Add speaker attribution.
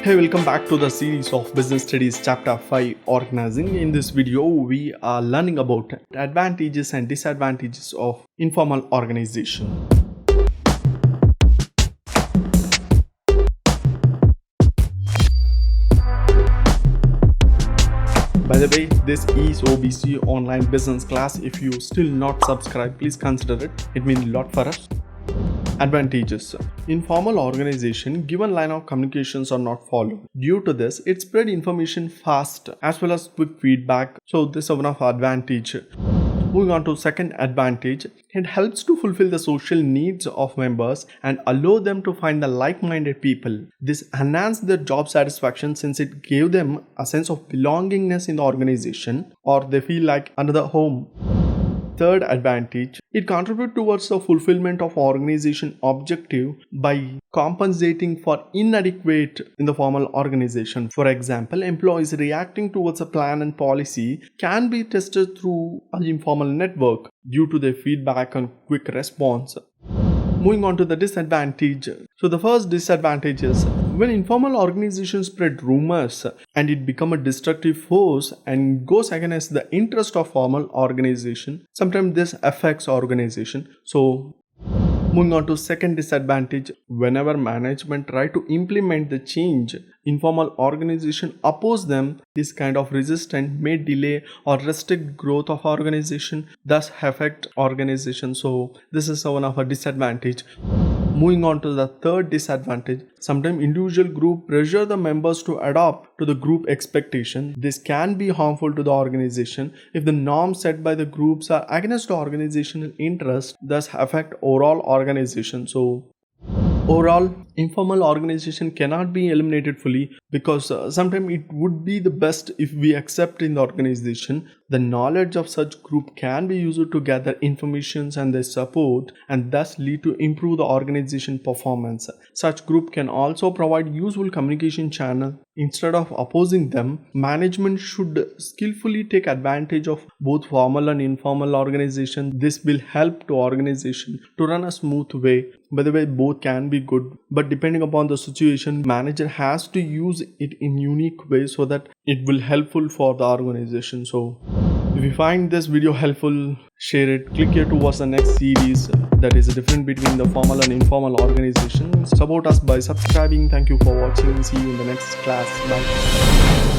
Speaker 1: Hey, welcome back to the series of Business Studies Chapter 5 Organizing. In this video, we are learning about advantages and disadvantages of informal organization. By the way, this is OBC online business class. If you still not subscribed, please consider it. It means a lot for us. Advantages. Informal organization, given line of communications are not followed. Due to this, it spread information fast as well as quick feedback. So this is one of advantage. Moving on to second advantage, it helps to fulfill the social needs of members and allow them to find the like-minded people. This enhanced their job satisfaction since it gave them a sense of belongingness in the organization, or they feel like another home. Third advantage, it contributes towards the fulfillment of organization objective by compensating for inadequate in the formal organization. For example, employees reacting towards a plan and policy can be tested through an informal network due to their feedback and quick response. Moving on to the disadvantage. So the first disadvantage is when informal organizations spread rumors and it become a destructive force and goes against the interest of formal organization, sometimes this affects organization. So moving on to second disadvantage, whenever management try to implement the change, informal organization oppose them. This kind of resistance may delay or restrict growth of organization, thus affect organization. So this is one of a disadvantage. Moving on to the third disadvantage, sometimes individual group pressure the members to adapt to the group expectation. This can be harmful to the organization if the norms set by the groups are against the organizational interest, thus affect overall organization. So overall, informal organization cannot be eliminated fully because sometimes it would be the best if we accept in the organization the knowledge of such group can be used to gather information and their support and thus lead to improve the organization performance. Such group can also provide useful communication channel. Instead of opposing them, management should skillfully take advantage of both formal and informal organization. This will help to organization to run a smooth way. By the way, both can be good, but depending upon the situation, manager has to use it in unique way so that it will helpful for the organization. So if you find this video helpful, share it. Click here to watch the next series that is different between the formal and informal organization. Support us by subscribing. Thank you for watching. See you in the next class. Bye.